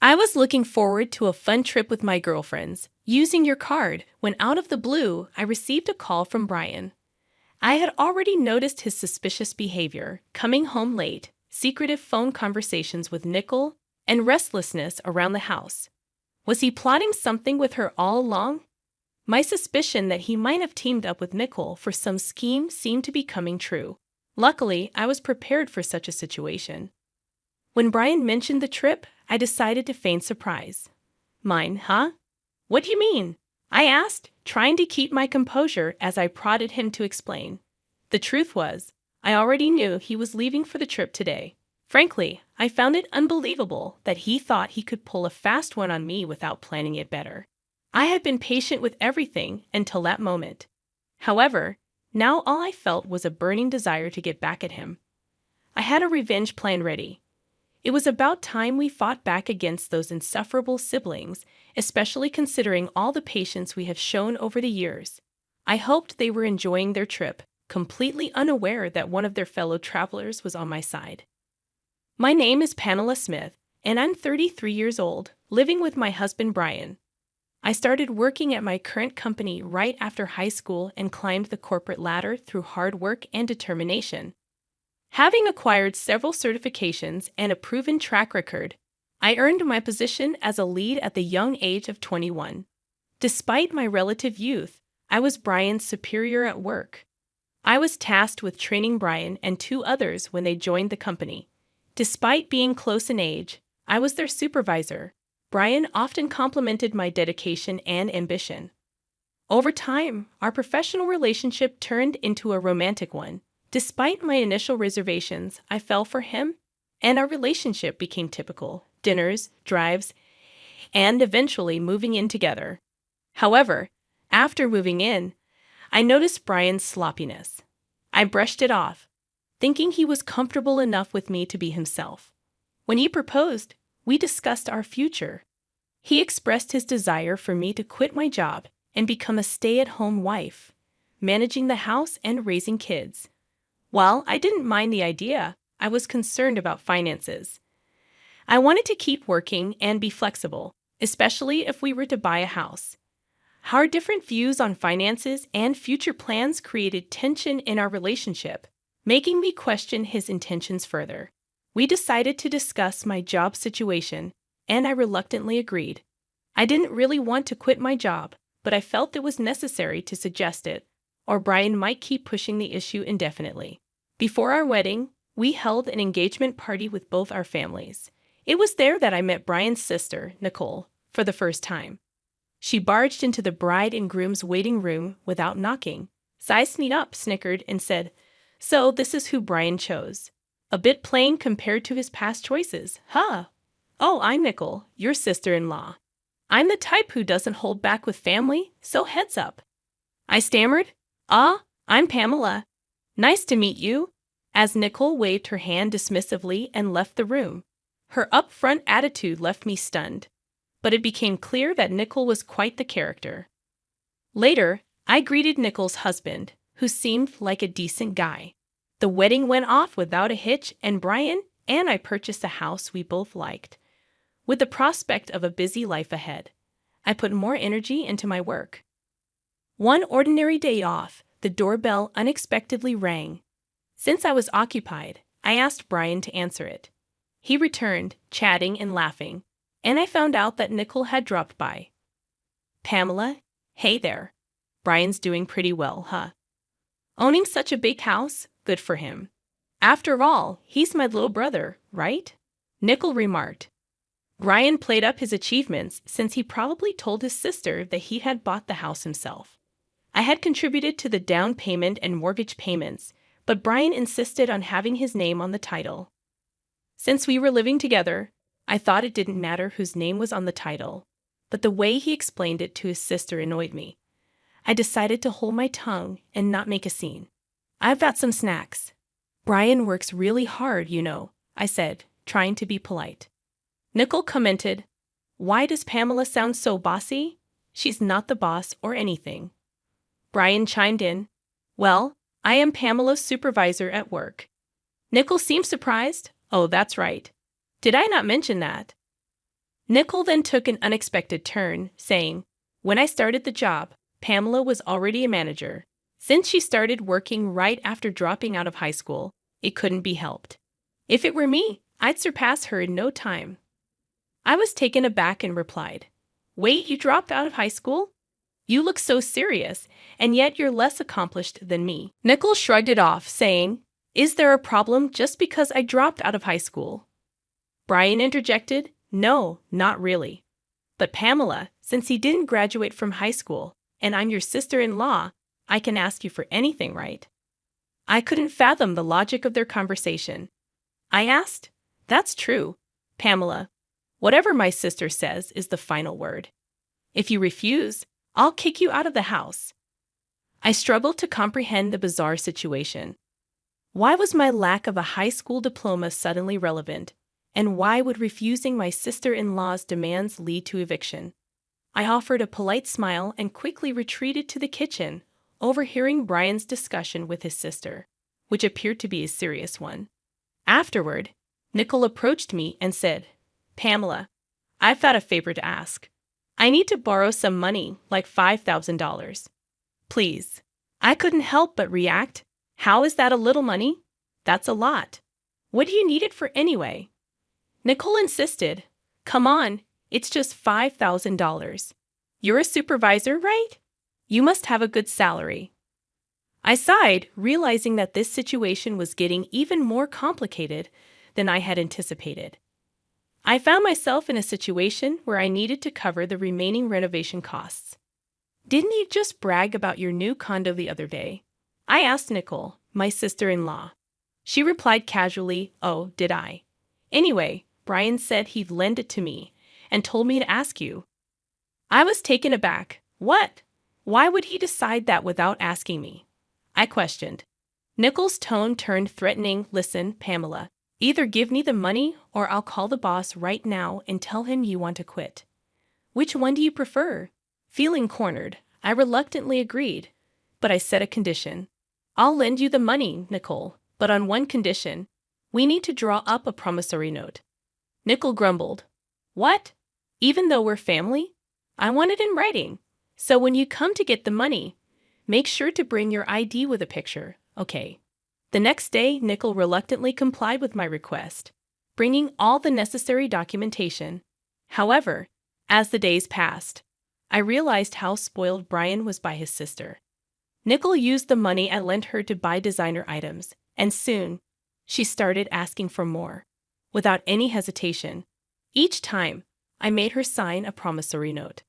I was looking forward to a fun trip with my girlfriends, using your card, when out of the blue, I received a call from Brian. I had already noticed his suspicious behavior, coming home late, secretive phone conversations with Nicole, and restlessness around the house. Was he plotting something with her all along? My suspicion that he might have teamed up with Nicole for some scheme seemed to be coming true. Luckily, I was prepared for such a situation. When Brian mentioned the trip, I decided to feign surprise. Mine, huh? What do you mean? I asked, trying to keep my composure as I prodded him to explain. The truth was, I already knew he was leaving for the trip today. Frankly, I found it unbelievable that he thought he could pull a fast one on me without planning it better. I had been patient with everything until that moment. However, now all I felt was a burning desire to get back at him. I had a revenge plan ready. It was about time we fought back against those insufferable siblings, especially considering all the patience we have shown over the years. I hoped they were enjoying their trip, completely unaware that one of their fellow travelers was on my side. My name is Pamela Smith, and I'm 33 years old, living with my husband Brian. I started working at my current company right after high school and climbed the corporate ladder through hard work and determination. Having acquired several certifications and a proven track record, I earned my position as a lead at the young age of 21. Despite my relative youth, I was Brian's superior at work. I was tasked with training Brian and two others when they joined the company. Despite being close in age, I was their supervisor. Brian often complimented my dedication and ambition. Over time, our professional relationship turned into a romantic one. Despite my initial reservations, I fell for him, and our relationship became typical: dinners, drives, and eventually moving in together. However, after moving in, I noticed Brian's sloppiness. I brushed it off, thinking he was comfortable enough with me to be himself. When he proposed, we discussed our future. He expressed his desire for me to quit my job and become a stay-at-home wife, managing the house and raising kids. While I didn't mind the idea, I was concerned about finances. I wanted to keep working and be flexible, especially if we were to buy a house. Our different views on finances and future plans created tension in our relationship, making me question his intentions further. We decided to discuss my job situation, and I reluctantly agreed. I didn't really want to quit my job, but I felt it was necessary to suggest it, or Brian might keep pushing the issue indefinitely. Before our wedding, we held an engagement party with both our families. It was there that I met Brian's sister, Nicole, for the first time. She barged into the bride and groom's waiting room without knocking, sized me up, snickered, and said, "So this is who Brian chose. A bit plain compared to his past choices, huh? Oh, I'm Nicole, your sister-in-law. I'm the type who doesn't hold back with family, so heads up." I stammered, I'm Pamela. Nice to meet you," as Nicole waved her hand dismissively and left the room. Her upfront attitude left me stunned, but it became clear that Nicole was quite the character. Later, I greeted Nicole's husband, who seemed like a decent guy. The wedding went off without a hitch, and Brian and I purchased a house we both liked. With the prospect of a busy life ahead, I put more energy into my work. One ordinary day off, the doorbell unexpectedly rang. Since I was occupied, I asked Brian to answer it. He returned, chatting and laughing, and I found out that Nicole had dropped by. "Pamela, hey there. Brian's doing pretty well, huh? Owning such a big house, good for him. After all, he's my little brother, right?" Nicole remarked. Brian played up his achievements since he probably told his sister that he had bought the house himself. I had contributed to the down payment and mortgage payments, but Brian insisted on having his name on the title. Since we were living together, I thought it didn't matter whose name was on the title, but the way he explained it to his sister annoyed me. I decided to hold my tongue and not make a scene. "I've got some snacks. Brian works really hard, you know," I said, trying to be polite. Nicole commented, "Why does Pamela sound so bossy? She's not the boss or anything." Brian chimed in, "Well, I am Pamela's supervisor at work." Nicole seemed surprised. "Oh, that's right. Did I not mention that?" Nicole then took an unexpected turn, saying, "When I started the job, Pamela was already a manager. Since she started working right after dropping out of high school, it couldn't be helped. If it were me, I'd surpass her in no time." I was taken aback and replied, "Wait, you dropped out of high school? You look so serious, and yet you're less accomplished than me." Nicole shrugged it off, saying, "Is there a problem just because I dropped out of high school?" Brian interjected, "No, not really. But Pamela, since he didn't graduate from high school, and I'm your sister-in-law, I can ask you for anything, right?" I couldn't fathom the logic of their conversation. I asked, "That's true, Pamela. Whatever my sister says is the final word. If you refuse, I'll kick you out of the house." I struggled to comprehend the bizarre situation. Why was my lack of a high school diploma suddenly relevant? And why would refusing my sister-in-law's demands lead to eviction? I offered a polite smile and quickly retreated to the kitchen, overhearing Brian's discussion with his sister, which appeared to be a serious one. Afterward, Nicole approached me and said, "Pamela, I've got a favor to ask. I need to borrow some money, like $5,000. Please." I couldn't help but react. "How is that a little money? That's a lot. What do you need it for anyway?" Nicole insisted, "Come on, it's just $5,000. You're a supervisor, right? You must have a good salary." I sighed, realizing that this situation was getting even more complicated than I had anticipated. I found myself in a situation where I needed to cover the remaining renovation costs. "Didn't you just brag about your new condo the other day?" I asked Nicole, my sister-in-law. She replied casually, "Oh, did I? Anyway, Brian said he'd lend it to me and told me to ask you." I was taken aback. "What? Why would he decide that without asking me?" I questioned. Nicole's tone turned threatening. "Listen, Pamela, either give me the money or I'll call the boss right now and tell him you want to quit. Which one do you prefer?" Feeling cornered, I reluctantly agreed, but I set a condition. "I'll lend you the money, Nicole, but on one condition. We need to draw up a promissory note." Nicole grumbled. "What? Even though we're family? I want it in writing. So when you come to get the money, make sure to bring your ID with a picture, okay?" The next day, Nicole reluctantly complied with my request, bringing all the necessary documentation. However, as the days passed, I realized how spoiled Brian was by his sister. Nicole used the money I lent her to buy designer items, and soon, she started asking for more, without any hesitation. Each time, I made her sign a promissory note.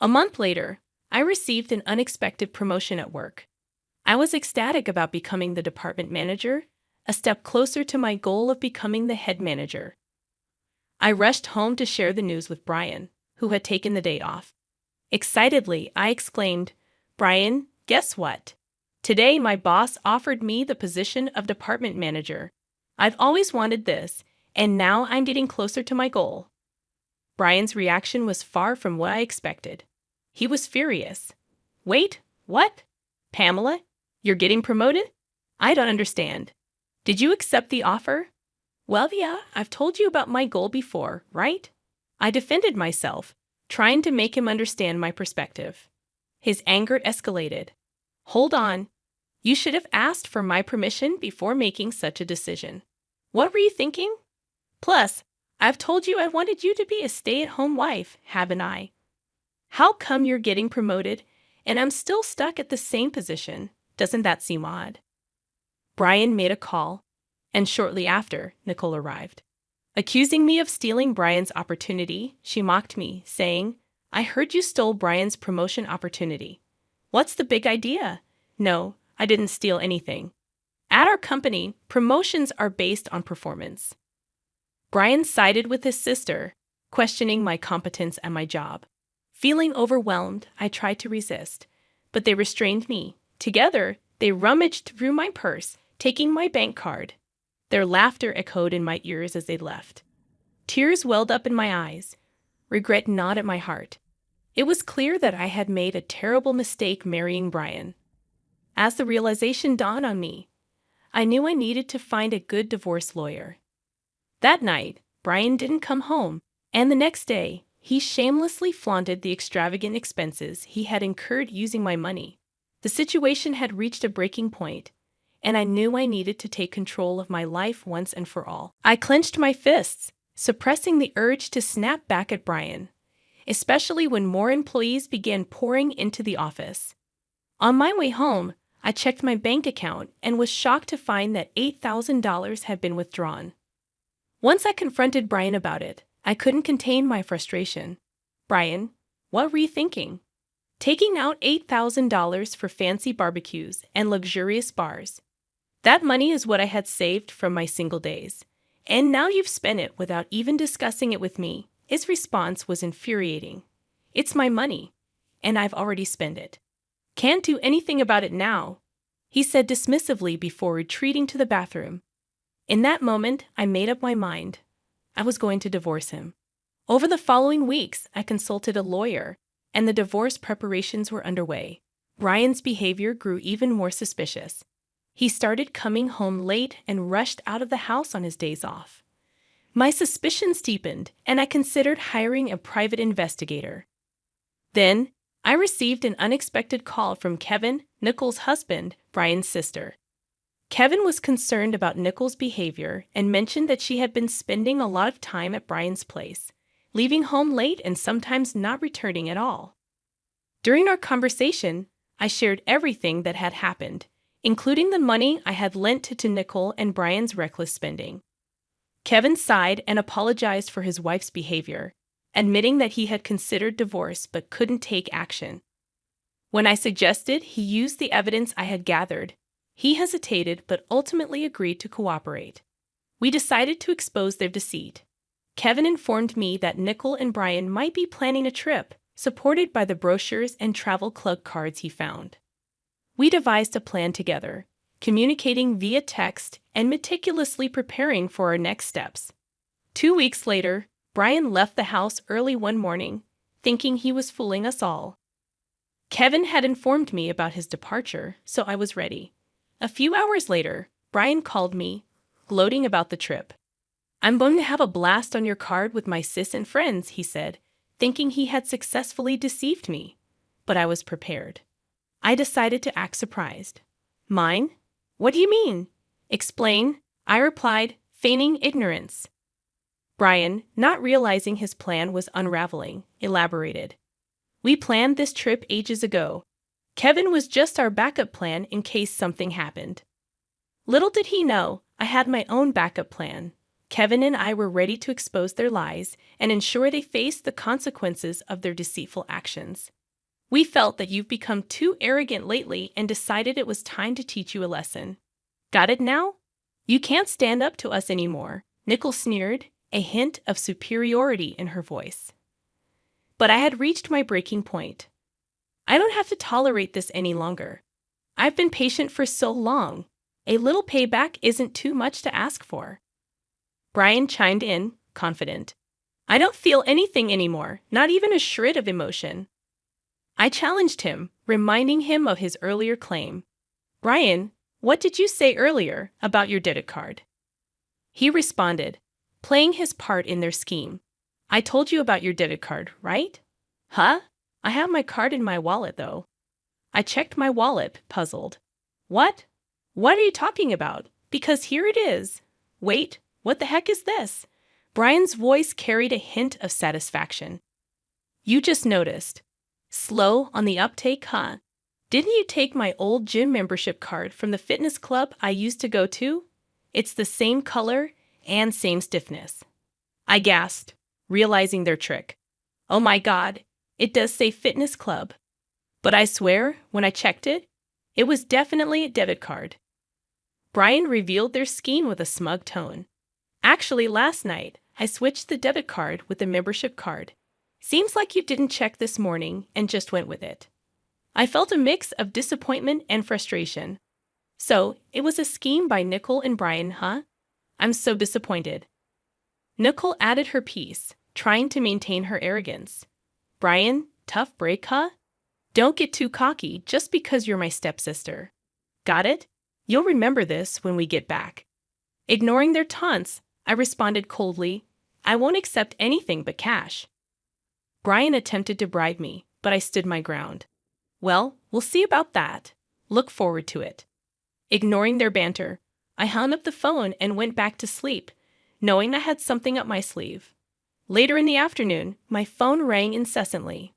A month later, I received an unexpected promotion at work. I was ecstatic about becoming the department manager, a step closer to my goal of becoming the head manager. I rushed home to share the news with Brian, who had taken the day off. Excitedly, I exclaimed, "Brian, guess what? Today my boss offered me the position of department manager. I've always wanted this, and now I'm getting closer to my goal." Brian's reaction was far from what I expected. He was furious. "Wait, what? Pamela, you're getting promoted? I don't understand. Did you accept the offer?" "Well, yeah, I've told you about my goal before, right?" I defended myself, trying to make him understand my perspective. His anger escalated. "Hold on. You should have asked for my permission before making such a decision. What were you thinking? Plus, I've told you I wanted you to be a stay-at-home wife, haven't I? How come you're getting promoted and I'm still stuck at the same position? Doesn't that seem odd?" Brian made a call, and shortly after, Nicole arrived. Accusing me of stealing Brian's opportunity, she mocked me, saying, "I heard you stole Brian's promotion opportunity. What's the big idea?" "No, I didn't steal anything. At our company, promotions are based on performance." Brian sided with his sister, questioning my competence at my job. Feeling overwhelmed, I tried to resist, but they restrained me. Together, they rummaged through my purse, taking my bank card. Their laughter echoed in my ears as they left. Tears welled up in my eyes. Regret gnawed at my heart. It was clear that I had made a terrible mistake marrying Brian. As the realization dawned on me, I knew I needed to find a good divorce lawyer. That night, Brian didn't come home, And the next day, he shamelessly flaunted the extravagant expenses he had incurred using my money. The situation had reached a breaking point, and I knew I needed to take control of my life once and for all. I clenched my fists, suppressing the urge to snap back at Brian, especially when more employees began pouring into the office. On my way home, I checked my bank account and was shocked to find that $8,000 had been withdrawn. Once I confronted Brian about it, I couldn't contain my frustration. "Brian, what were you thinking? Taking out $8,000 for fancy barbecues and luxurious bars. That money is what I had saved from my single days. And now you've spent it without even discussing it with me." His response was infuriating. "It's my money, and I've already spent it. Can't do anything about it now," he said dismissively before retreating to the bathroom. In that moment, I made up my mind. I was going to divorce him. Over the following weeks, I consulted a lawyer, and the divorce preparations were underway. Brian's behavior grew even more suspicious. He started coming home late and rushed out of the house on his days off. My suspicions deepened, and I considered hiring a private investigator. Then, I received an unexpected call from Kevin, Nicole's husband, Brian's sister. Kevin was concerned about Nicole's behavior and mentioned that she had been spending a lot of time at Brian's place, leaving home late and sometimes not returning at all. During our conversation, I shared everything that had happened, including the money I had lent to Nicole and Brian's reckless spending. Kevin sighed and apologized for his wife's behavior, admitting that he had considered divorce but couldn't take action. When I suggested he use the evidence I had gathered, he hesitated but ultimately agreed to cooperate. We decided to expose their deceit. Kevin informed me that Nicole and Brian might be planning a trip, supported by the brochures and travel club cards he found. We devised a plan together, communicating via text and meticulously preparing for our next steps. 2 weeks later, Brian left the house early one morning, thinking he was fooling us all. Kevin had informed me about his departure, so I was ready. A few hours later, Brian called me, gloating about the trip. "I'm going to have a blast on your card with my sis and friends," he said, thinking he had successfully deceived me. But I was prepared. I decided to act surprised. "Mine? What do you mean?" "Explain," I replied, feigning ignorance. Brian, not realizing his plan was unraveling, elaborated. "We planned this trip ages ago. Kevin was just our backup plan in case something happened." Little did he know, I had my own backup plan. Kevin and I were ready to expose their lies and ensure they faced the consequences of their deceitful actions. "We felt that you've become too arrogant lately and decided it was time to teach you a lesson. Got it now? You can't stand up to us anymore," Nicole sneered, a hint of superiority in her voice. But I had reached my breaking point. I don't have to tolerate this any longer. I've been patient for so long. A little payback isn't too much to ask for. Brian chimed in, confident. "I don't feel anything anymore, not even a shred of emotion." I challenged him, reminding him of his earlier claim. "Brian, what did you say earlier about your debit card?" He responded, playing his part in their scheme. "I told you about your debit card, right?" "Huh? I have my card in my wallet, though." I checked my wallet, puzzled. "What? What are you talking about? Because here it is." "Wait, what the heck is this?" Brian's voice carried a hint of satisfaction. "You just noticed. Slow on the uptake, huh? Didn't you take my old gym membership card from the fitness club I used to go to? It's the same color and same stiffness." I gasped, realizing their trick. "Oh my God, it does say fitness club." But I swear, when I checked it, it was definitely a debit card. Brian revealed their scheme with a smug tone. "Actually, last night, I switched the debit card with the membership card. Seems like you didn't check this morning and just went with it." I felt a mix of disappointment and frustration. "So, it was a scheme by Nicole and Brian, huh? I'm so disappointed." Nicole added her piece, trying to maintain her arrogance. "Brian, tough break, huh? Don't get too cocky just because you're my stepsister. Got it? You'll remember this when we get back." Ignoring their taunts, I responded coldly, I won't accept anything but cash. Brian attempted to bribe me, but I stood my ground. Well, we'll see about that. Look forward to it. Ignoring their banter, I hung up the phone and went back to sleep, knowing I had something up my sleeve. Later in the afternoon, my phone rang incessantly.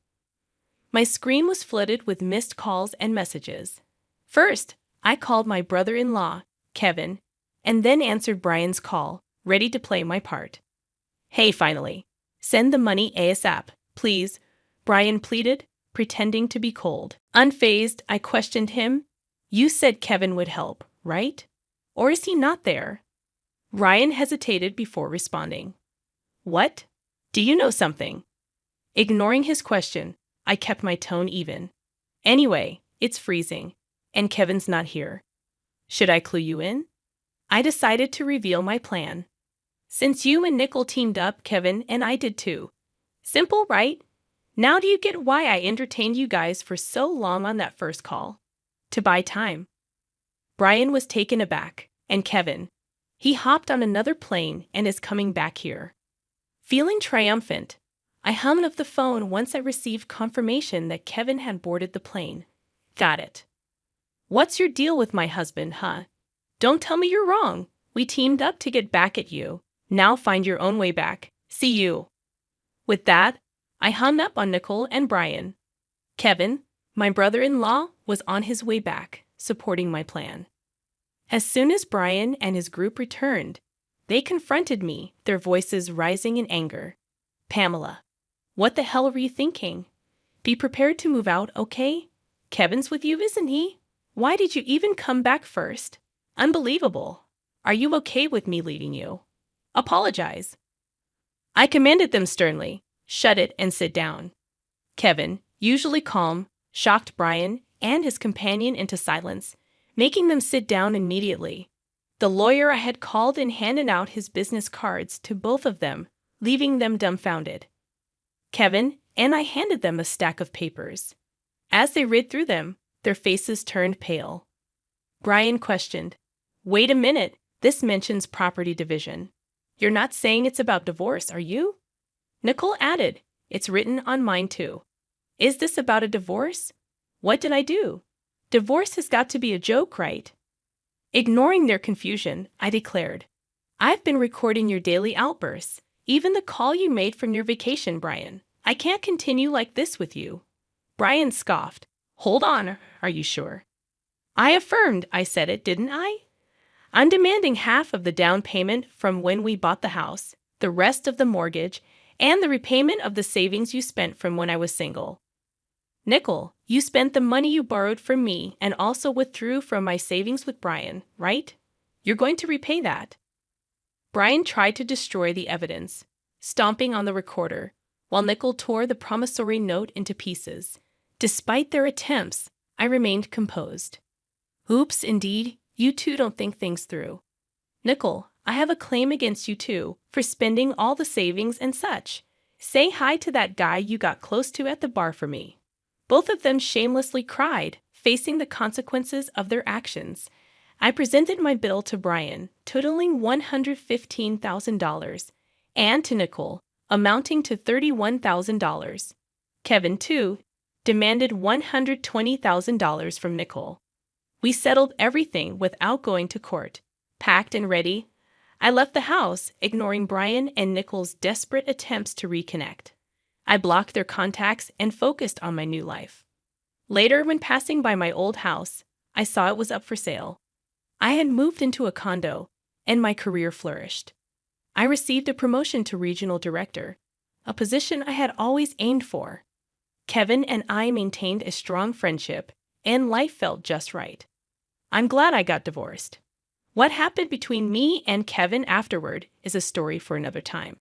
My screen was flooded with missed calls and messages. First, I called my brother-in-law, Kevin, and then answered Brian's call, ready to play my part. Hey, finally. Send the money ASAP, please, Brian pleaded, pretending to be cold. Unfazed, I questioned him. You said Kevin would help, right? Or is he not there? Ryan hesitated before responding. What? Do you know something? Ignoring his question, I kept my tone even. Anyway, it's freezing, and Kevin's not here. Should I clue you in? I decided to reveal my plan. Since you and Nickel teamed up, Kevin and I did too. Simple, right? Now do you get why I entertained you guys for so long on that first call? To buy time. Brian was taken aback, and Kevin. He hopped on another plane and is coming back here. Feeling triumphant, I hung up the phone once I received confirmation that Kevin had boarded the plane. Got it. What's your deal with my husband, huh? Don't tell me you're wrong. We teamed up to get back at you. Now find your own way back. See you. With that, I hung up on Nicole and Brian. Kevin, my brother-in-law, was on his way back, supporting my plan. As soon as Brian and his group returned, they confronted me, their voices rising in anger. Pamela, what the hell were you thinking? Be prepared to move out, okay? Kevin's with you, isn't he? Why did you even come back first? Unbelievable. Are you okay with me leading you? Apologize. I commanded them sternly, shut it and sit down. Kevin, usually calm, shocked Brian and his companion into silence, making them sit down immediately. The lawyer I had called and handed out his business cards to both of them, leaving them dumbfounded. Kevin and I handed them a stack of papers. As they read through them, their faces turned pale. Brian questioned, Wait a minute, this mentions property division. You're not saying it's about divorce, are you? Nicole added, It's written on mine too. Is this about a divorce? What did I do? Divorce has got to be a joke, right? Ignoring their confusion, I declared, I've been recording your daily outbursts, even the call you made from your vacation, Brian. I can't continue like this with you. Brian scoffed. Hold on, are you sure? I affirmed I said it, didn't I? I'm demanding half of the down payment from when we bought the house, the rest of the mortgage, and the repayment of the savings you spent from when I was single. Nickel, you spent the money you borrowed from me and also withdrew from my savings with Brian, right? You're going to repay that. Brian tried to destroy the evidence, stomping on the recorder, while Nickel tore the promissory note into pieces. Despite their attempts, I remained composed. Oops, indeed, you two don't think things through. Nickel, I have a claim against you two for spending all the savings and such. Say hi to that guy you got close to at the bar for me. Both of them shamelessly cried, facing the consequences of their actions. I presented my bill to Brian, totaling $115,000, and to Nicole, amounting to $31,000. Kevin, too, demanded $120,000 from Nicole. We settled everything without going to court. Packed and ready, I left the house, ignoring Brian and Nicole's desperate attempts to reconnect. I blocked their contacts and focused on my new life. Later, when passing by my old house, I saw it was up for sale. I had moved into a condo, and my career flourished. I received a promotion to regional director, a position I had always aimed for. Kevin and I maintained a strong friendship, and life felt just right. I'm glad I got divorced. What happened between me and Kevin afterward is a story for another time.